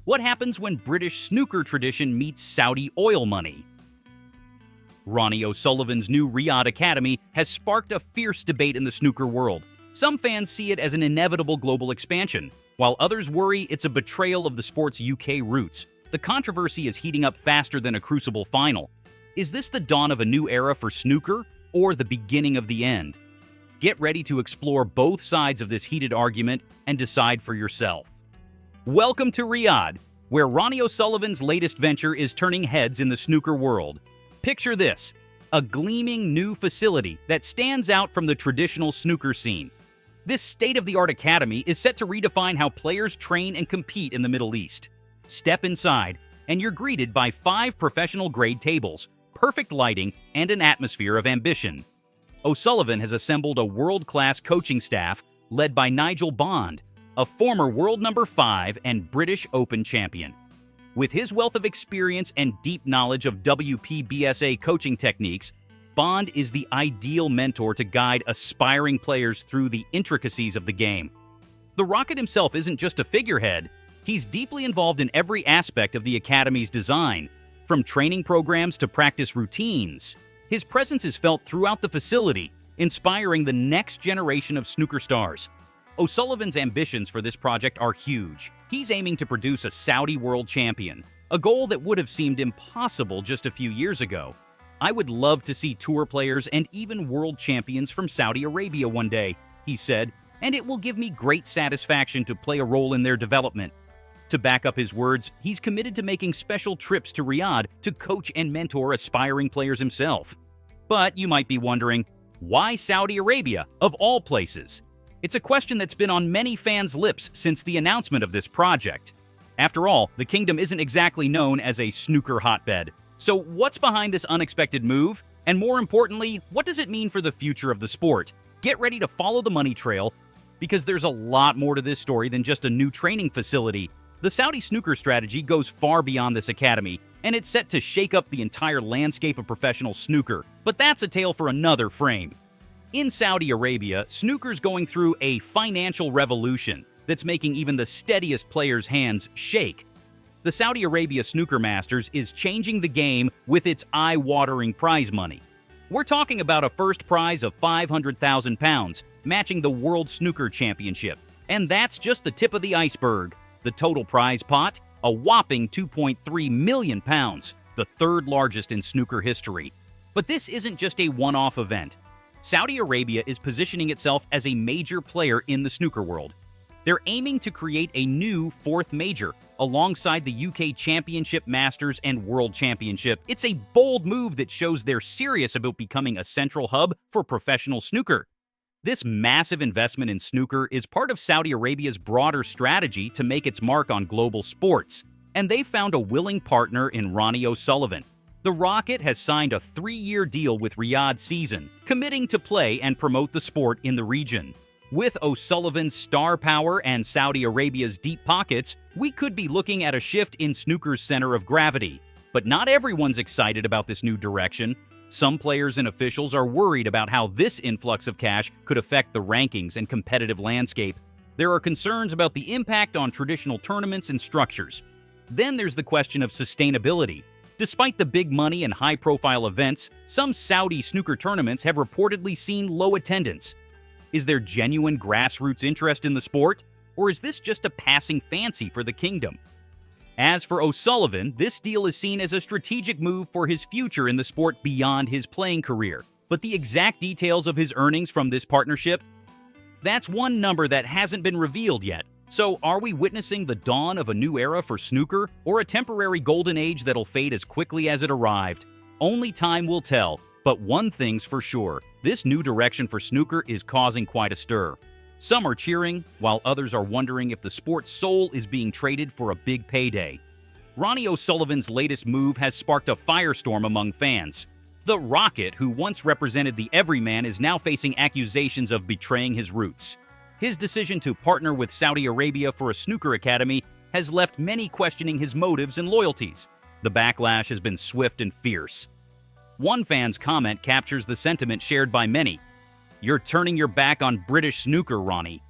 What happens when British snooker tradition meets Saudi oil money? Ronnie O'Sullivan's new Riyadh Academy has sparked a fierce debate in the snooker world. Some fans see it as an inevitable global expansion, while others worry it's a betrayal of the sport's UK roots. The controversy is heating up faster than a Crucible final. Is this the dawn of a new era for snooker, or the beginning of the end? Get ready to explore both sides of this heated argument and decide for yourself. Welcome to Riyadh, where Ronnie O'Sullivan's latest venture is turning heads in the snooker world. Picture this, a gleaming new facility that stands out from the traditional snooker scene. This state-of-the-art academy is set to redefine how players train and compete in the Middle East. Step inside, and you're greeted by 5 professional-grade tables, perfect lighting, and an atmosphere of ambition. O'Sullivan has assembled a world-class coaching staff led by Nigel Bond, a former world number 5 and British Open champion. With his wealth of experience and deep knowledge of WPBSA coaching techniques, Bond is the ideal mentor to guide aspiring players through the intricacies of the game. The Rocket himself isn't just a figurehead, he's deeply involved in every aspect of the Academy's design, from training programs to practice routines. His presence is felt throughout the facility, inspiring the next generation of snooker stars. O'Sullivan's ambitions for this project are huge. He's aiming to produce a Saudi world champion, a goal that would have seemed impossible just a few years ago. "I would love to see tour players and even world champions from Saudi Arabia one day," he said, "and it will give me great satisfaction to play a role in their development." To back up his words, he's committed to making special trips to Riyadh to coach and mentor aspiring players himself. But you might be wondering, why Saudi Arabia, of all places? It's a question that's been on many fans' lips since the announcement of this project. After all, the kingdom isn't exactly known as a snooker hotbed. So what's behind this unexpected move? And more importantly, what does it mean for the future of the sport? Get ready to follow the money trail, because there's a lot more to this story than just a new training facility. The Saudi snooker strategy goes far beyond this academy, and it's set to shake up the entire landscape of professional snooker. But that's a tale for another frame. In Saudi Arabia, snooker's going through a financial revolution that's making even the steadiest players' hands shake. The Saudi Arabia Snooker Masters is changing the game with its eye-watering prize money. We're talking about a first prize of £500,000, matching the World Snooker Championship. And that's just the tip of the iceberg. The total prize pot? A whopping £2.3 million, the third largest in snooker history. But this isn't just a one-off event. Saudi Arabia is positioning itself as a major player in the snooker world. They're aiming to create a new 4th major, alongside the UK Championship, Masters, and World Championship. It's a bold move that shows they're serious about becoming a central hub for professional snooker. This massive investment in snooker is part of Saudi Arabia's broader strategy to make its mark on global sports, and they found a willing partner in Ronnie O'Sullivan. The Rocket has signed a 3-year deal with Riyadh Season, committing to play and promote the sport in the region. With O'Sullivan's star power and Saudi Arabia's deep pockets, we could be looking at a shift in snooker's center of gravity. But not everyone's excited about this new direction. Some players and officials are worried about how this influx of cash could affect the rankings and competitive landscape. There are concerns about the impact on traditional tournaments and structures. Then there's the question of sustainability. Despite the big money and high-profile events, some Saudi snooker tournaments have reportedly seen low attendance. Is there genuine grassroots interest in the sport, or is this just a passing fancy for the kingdom? As for O'Sullivan, this deal is seen as a strategic move for his future in the sport beyond his playing career. But the exact details of his earnings from this partnership? That's one number that hasn't been revealed yet. So are we witnessing the dawn of a new era for snooker, or a temporary golden age that'll fade as quickly as it arrived? Only time will tell. But one thing's for sure, this new direction for snooker is causing quite a stir. Some are cheering, while others are wondering if the sport's soul is being traded for a big payday. Ronnie O'Sullivan's latest move has sparked a firestorm among fans. The Rocket, who once represented the everyman, is now facing accusations of betraying his roots. His decision to partner with Saudi Arabia for a snooker academy has left many questioning his motives and loyalties. The backlash has been swift and fierce. One fan's comment captures the sentiment shared by many. "You're turning your back on British snooker, Ronnie.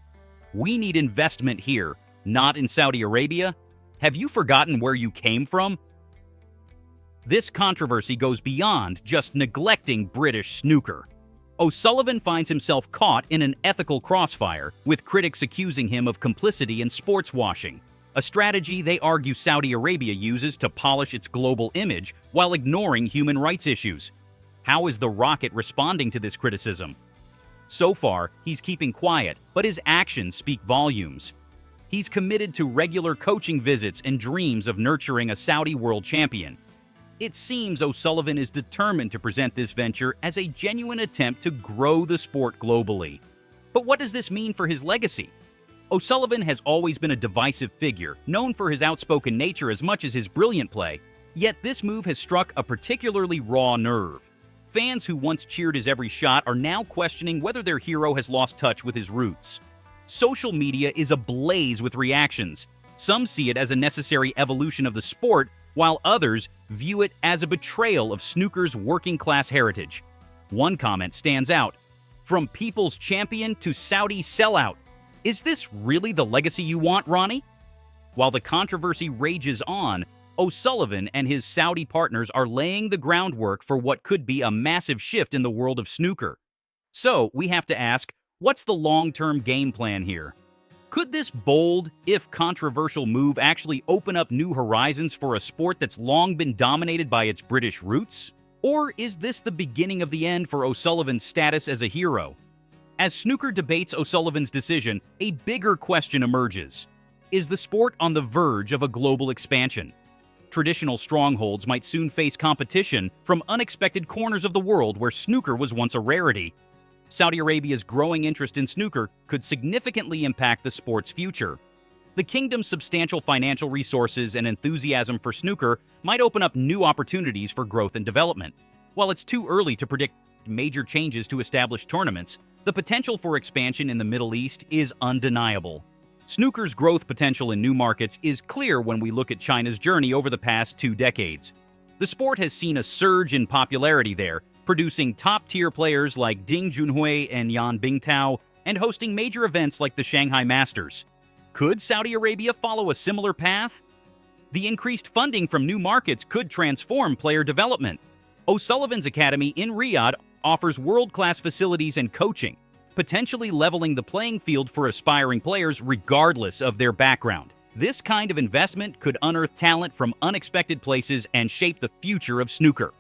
We need investment here, not in Saudi Arabia." Have you forgotten where you came from? This controversy goes beyond just neglecting British snooker. O'Sullivan finds himself caught in an ethical crossfire, with critics accusing him of complicity in sports washing, a strategy they argue Saudi Arabia uses to polish its global image while ignoring human rights issues. How is the Rocket responding to this criticism? So far, he's keeping quiet, but his actions speak volumes. He's committed to regular coaching visits and dreams of nurturing a Saudi world champion. It seems O'Sullivan is determined to present this venture as a genuine attempt to grow the sport globally. But what does this mean for his legacy? O'Sullivan has always been a divisive figure, known for his outspoken nature as much as his brilliant play, yet this move has struck a particularly raw nerve. Fans who once cheered his every shot are now questioning whether their hero has lost touch with his roots. Social media is ablaze with reactions. Some see it as a necessary evolution of the sport, while others view it as a betrayal of snooker's working-class heritage. One comment stands out: "From people's champion to Saudi sellout. Is this really the legacy you want, Ronnie?" While the controversy rages on, O'Sullivan and his Saudi partners are laying the groundwork for what could be a massive shift in the world of snooker. So, we have to ask, what's the long-term game plan here? Could this bold, if controversial move actually open up new horizons for a sport that's long been dominated by its British roots? Or is this the beginning of the end for O'Sullivan's status as a hero? As snooker debates O'Sullivan's decision, a bigger question emerges. Is the sport on the verge of a global expansion? Traditional strongholds might soon face competition from unexpected corners of the world where snooker was once a rarity. Saudi Arabia's growing interest in snooker could significantly impact the sport's future. The kingdom's substantial financial resources and enthusiasm for snooker might open up new opportunities for growth and development. While it's too early to predict major changes to established tournaments, the potential for expansion in the Middle East is undeniable. Snooker's growth potential in new markets is clear when we look at China's journey over the past 2 decades. The sport has seen a surge in popularity there, producing top-tier players like Ding Junhui and Yan Bingtao, and hosting major events like the Shanghai Masters. Could Saudi Arabia follow a similar path? The increased funding from new markets could transform player development. O'Sullivan's Academy in Riyadh offers world-class facilities and coaching, potentially leveling the playing field for aspiring players regardless of their background. This kind of investment could unearth talent from unexpected places and shape the future of snooker.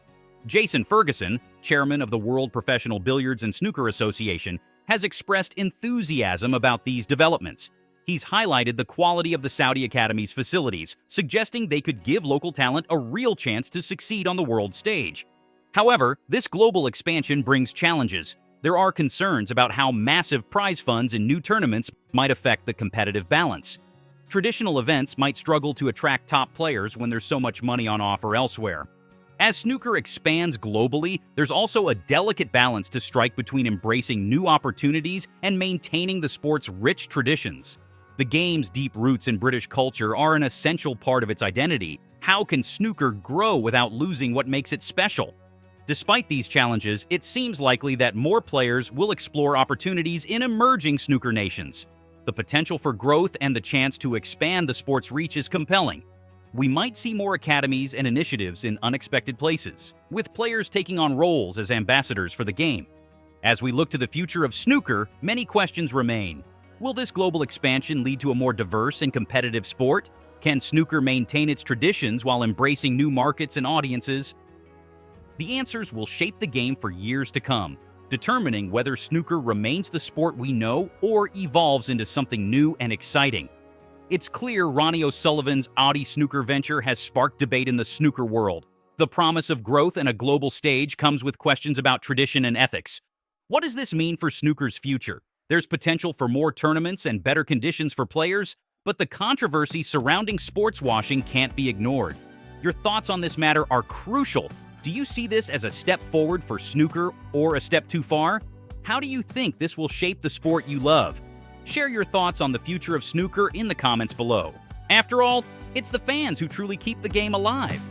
Jason Ferguson, chairman of the World Professional Billiards and Snooker Association, has expressed enthusiasm about these developments. He's highlighted the quality of the Saudi Academy's facilities, suggesting they could give local talent a real chance to succeed on the world stage. However, this global expansion brings challenges. There are concerns about how massive prize funds in new tournaments might affect the competitive balance. Traditional events might struggle to attract top players when there's so much money on offer elsewhere. As snooker expands globally, there's also a delicate balance to strike between embracing new opportunities and maintaining the sport's rich traditions. The game's deep roots in British culture are an essential part of its identity. How can snooker grow without losing what makes it special? Despite these challenges, it seems likely that more players will explore opportunities in emerging snooker nations. The potential for growth and the chance to expand the sport's reach is compelling. We might see more academies and initiatives in unexpected places, with players taking on roles as ambassadors for the game. As we look to the future of snooker, many questions remain. Will this global expansion lead to a more diverse and competitive sport? Can snooker maintain its traditions while embracing new markets and audiences? The answers will shape the game for years to come, determining whether snooker remains the sport we know or evolves into something new and exciting. It's clear Ronnie O'Sullivan's Audi snooker venture has sparked debate in the snooker world. The promise of growth and a global stage comes with questions about tradition and ethics. What does this mean for snooker's future? There's potential for more tournaments and better conditions for players, but the controversy surrounding sports washing can't be ignored. Your thoughts on this matter are crucial. Do you see this as a step forward for snooker or a step too far? How do you think this will shape the sport you love? Share your thoughts on the future of snooker in the comments below. After all, it's the fans who truly keep the game alive.